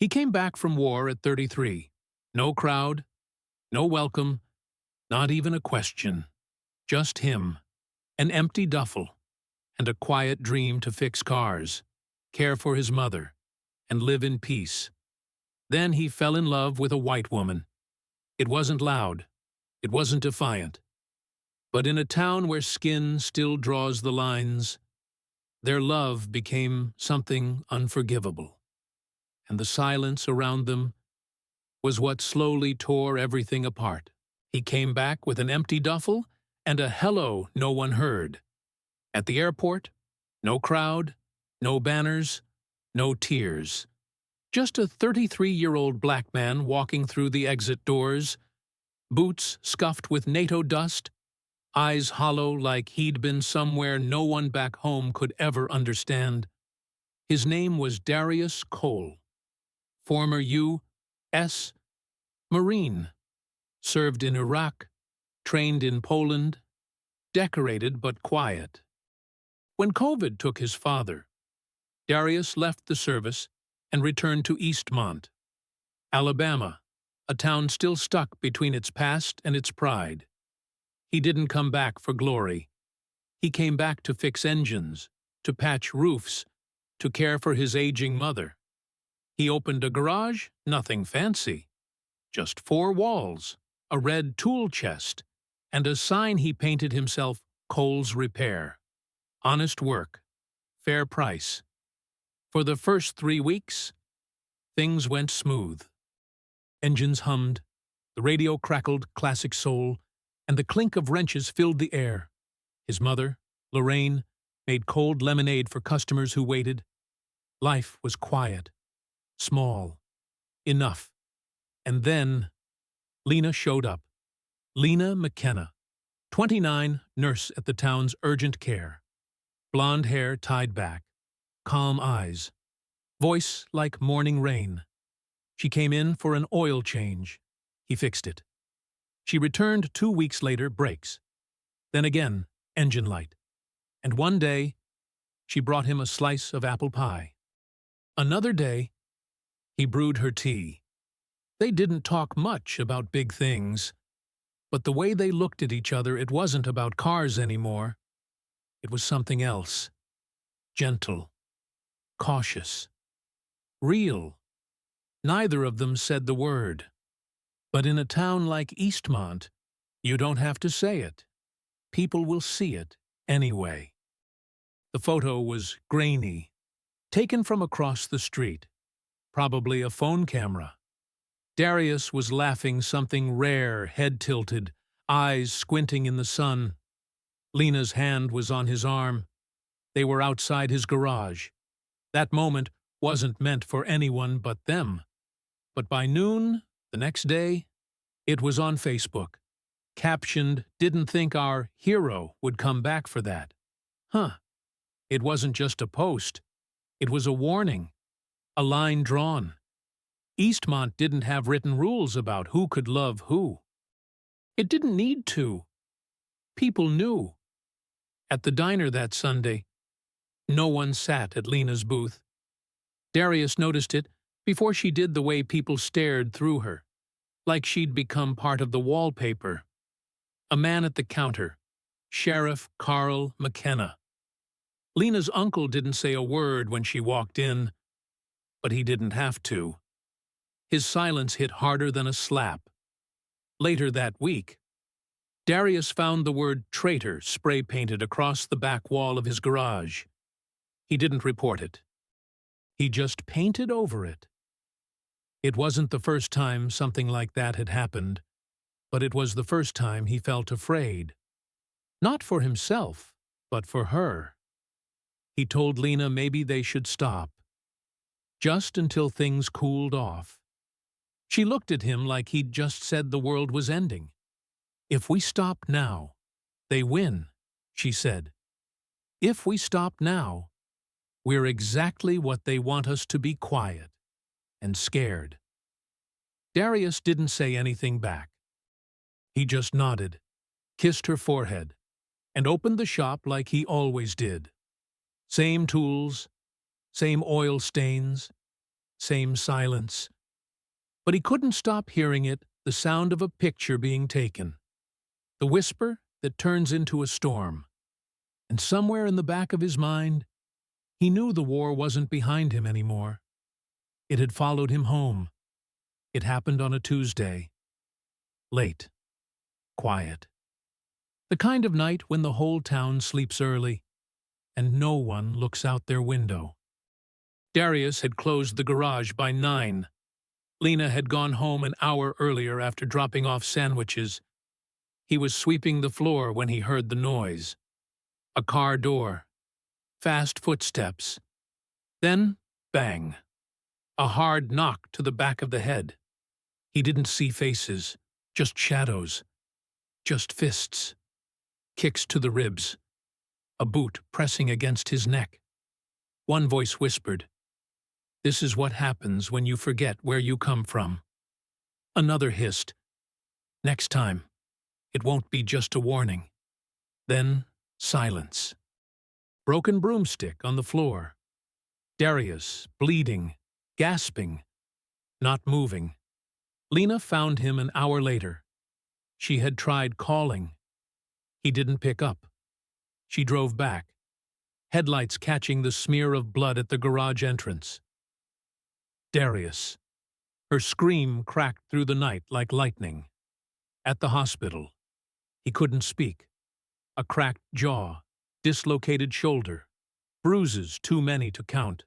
He came back from war at 33. No crowd, no welcome, not even a question. Just him, an empty duffel, and a quiet dream to fix cars, care for his mother, and live in peace. Then he fell in love with a white woman. It wasn't loud. It wasn't defiant. But in a town where skin still draws the lines, their love became something unforgivable. And the silence around them was what slowly tore everything apart. He came back with an empty duffel and a hello no one heard. At the airport, no crowd, no banners, no tears. Just a 33-year-old black man walking through the exit doors, boots scuffed with NATO dust, eyes hollow like he'd been somewhere no one back home could ever understand. His name was Darius Cole, former U.S. Marine, served in Iraq, trained in Poland, decorated but quiet. When COVID took his father, Darius left the service and returned to Eastmont, Alabama, a town still stuck between its past and its pride. He didn't come back for glory. He came back to fix engines, to patch roofs, to care for his aging mother. He opened a garage, nothing fancy. Just 4 walls, a red tool chest, and a sign he painted himself, Cole's Repair. Honest work, fair price. For the first 3 weeks, things went smooth. Engines hummed, the radio crackled classic soul, and the clink of wrenches filled the air. His mother, Lorraine, made cold lemonade for customers who waited. Life was quiet, small, enough. And then Lena showed up. Lena McKenna, 29, nurse at the town's urgent care. Blonde hair tied back, calm eyes, voice like morning rain. She came in for an oil change. He fixed it. She returned 2 weeks later, brakes. Then again, engine light. And one day, she brought him a slice of apple pie. Another day, he brewed her tea. They didn't talk much about big things, but the way they looked at each other, it wasn't about cars anymore. It was something else. Gentle, cautious, real. Neither of them said the word. But in a town like Eastmont, you don't have to say it. People will see it anyway. The photo was grainy, taken from across the street, probably a phone camera. Darius was laughing something rare, head tilted, eyes squinting in the sun. Lena's hand was on his arm. They were outside his garage. That moment wasn't meant for anyone but them. But by noon, the next day, it was on Facebook. Captioned, "Didn't think our hero would come back for that." Huh. It wasn't just a post. It was a warning. A line drawn. Eastmont didn't have written rules about who could love who. It didn't need to. People knew. At the diner that Sunday, no one sat at Lena's booth. Darius noticed it before she did the way people stared through her, like she'd become part of the wallpaper. A man at the counter, Sheriff Carl McKenna. Lena's uncle didn't say a word when she walked in, but he didn't have to. His silence hit harder than a slap. Later that week, Darius found the word traitor spray-painted across the back wall of his garage. He didn't report it. He just painted over it. It wasn't the first time something like that had happened, but it was the first time he felt afraid. Not for himself, but for her. He told Lena maybe they should stop, just until things cooled off. She looked at him like he'd just said the world was ending. "If we stop now, they win," she said. "If we stop now, we're exactly what they want us to be, quiet and scared." Darius didn't say anything back. He just nodded, kissed her forehead, and opened the shop like he always did. Same tools, same oil stains, same silence. But he couldn't stop hearing it, the sound of a picture being taken. The whisper that turns into a storm. And somewhere in the back of his mind, he knew the war wasn't behind him anymore. It had followed him home. It happened on a Tuesday. Late. Quiet. The kind of night when the whole town sleeps early, and no one looks out their window. Darius had closed the garage by 9. Lena had gone home an hour earlier after dropping off sandwiches. He was sweeping the floor when he heard the noise. A car door. Fast footsteps. Then, bang. A hard knock to the back of the head. He didn't see faces, just shadows, just fists. Kicks to the ribs. A boot pressing against his neck. One voice whispered, "This is what happens when you forget where you come from." Another hissed, "Next time, it won't be just a warning." Then, silence. Broken broomstick on the floor. Darius, bleeding, gasping, not moving. Lena found him an hour later. She had tried calling. He didn't pick up. She drove back, headlights catching the smear of blood at the garage entrance. Darius. Her scream cracked through the night like lightning. At the hospital. He couldn't speak. A cracked jaw, dislocated shoulder, bruises too many to count.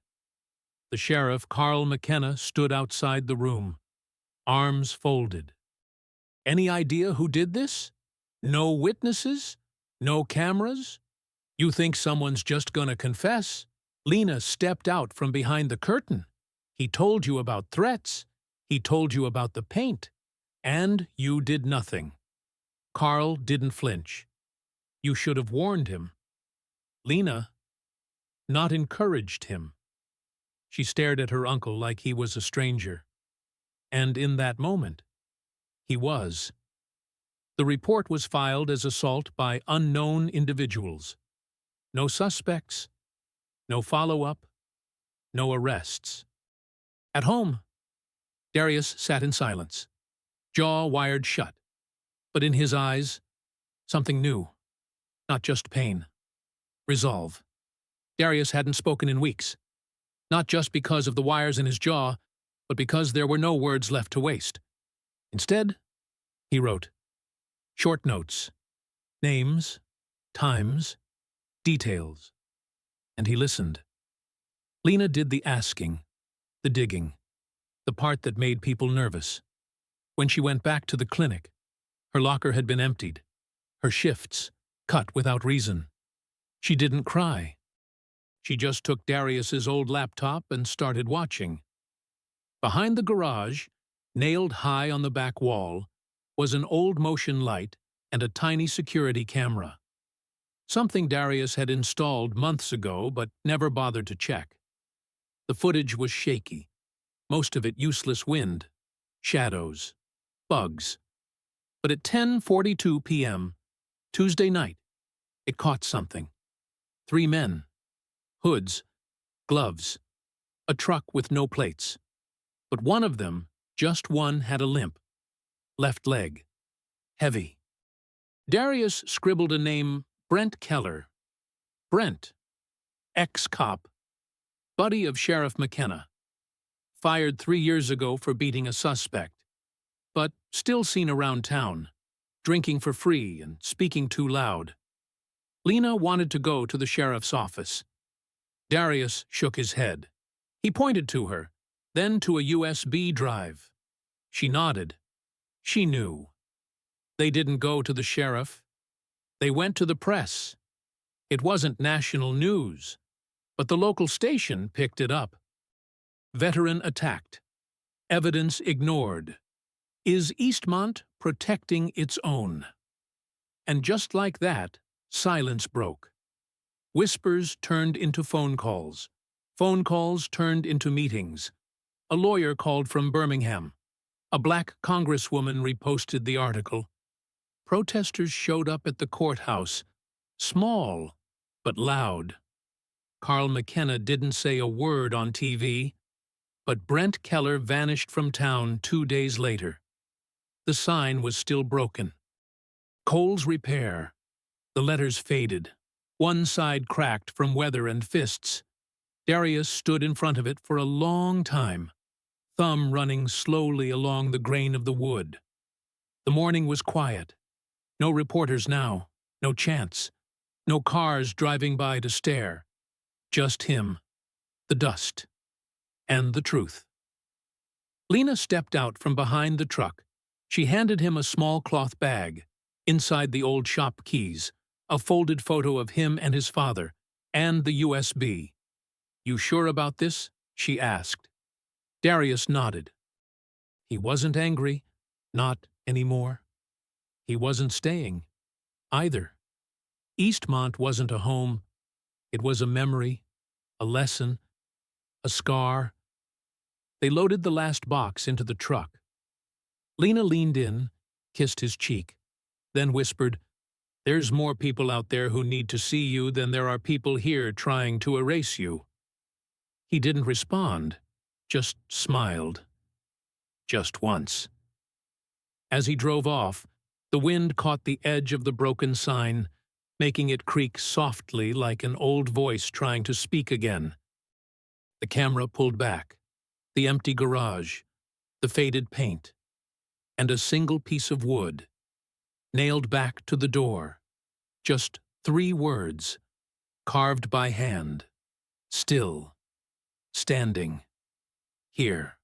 The sheriff, Carl McKenna, stood outside the room, arms folded. Any idea who did this? No witnesses? No cameras? You think someone's just gonna confess? Lena stepped out from behind the curtain. He told you about threats. He told you about the paint. And you did nothing. Carl didn't flinch. You should have warned him. Lena, not encouraged him. She stared at her uncle like he was a stranger. And in that moment, he was. The report was filed as assault by unknown individuals. No suspects, no follow-up, no arrests. At home, Darius sat in silence, jaw wired shut, but in his eyes, something new, not just pain, resolve. Darius hadn't spoken in weeks, not just because of the wires in his jaw, but because there were no words left to waste. Instead, he wrote. Short notes, names, times, details. And he listened. Lena did the asking, the digging, the part that made people nervous. When she went back to the clinic, her locker had been emptied, her shifts cut without reason. She didn't cry. She just took Darius's old laptop and started watching. Behind the garage, nailed high on the back wall, was an old motion light and a tiny security camera. Something Darius had installed months ago but never bothered to check. The footage was shaky, most of it useless wind, shadows, bugs. But at 10:42 p.m., Tuesday night, it caught something. 3 men, hoods, gloves, a truck with no plates. But one of them, just one, had a limp. Left leg. Heavy. Darius scribbled a name, Brent Keller. Brent. Ex-cop. Buddy of Sheriff McKenna. Fired 3 years ago for beating a suspect. But still seen around town, drinking for free and speaking too loud. Lena wanted to go to the sheriff's office. Darius shook his head. He pointed to her, then to a USB drive. She nodded. She knew. They didn't go to the sheriff. They went to the press. It wasn't national news, but the local station picked it up. Veteran attacked. Evidence ignored. Is Eastmont protecting its own? And just like that, silence broke. Whispers turned into phone calls. Phone calls turned into meetings. A lawyer called from Birmingham. A black congresswoman reposted the article. Protesters showed up at the courthouse. Small, but loud. Carl McKenna didn't say a word on TV. But Brent Keller vanished from town 2 days later. The sign was still broken. Cole's repair. The letters faded. One side cracked from weather and fists. Darius stood in front of it for a long time, thumb running slowly along the grain of the wood. The morning was quiet. No reporters now, no chants, no cars driving by to stare. Just him, the dust, and the truth. Lena stepped out from behind the truck. She handed him a small cloth bag. Inside the old shop keys, a folded photo of him and his father, and the USB. "You sure about this?" she asked. Darius nodded. He wasn't angry, not anymore. He wasn't staying, either. Eastmont wasn't a home. It was a memory, a lesson, a scar. They loaded the last box into the truck. Lena leaned in, kissed his cheek, then whispered, "There's more people out there who need to see you than there are people here trying to erase you." He didn't respond, just smiled. Just once. As he drove off, the wind caught the edge of the broken sign, making it creak softly like an old voice trying to speak again. The camera pulled back. The empty garage, the faded paint, and a single piece of wood, nailed back to the door. Just 3 words, carved by hand, still, standing, here.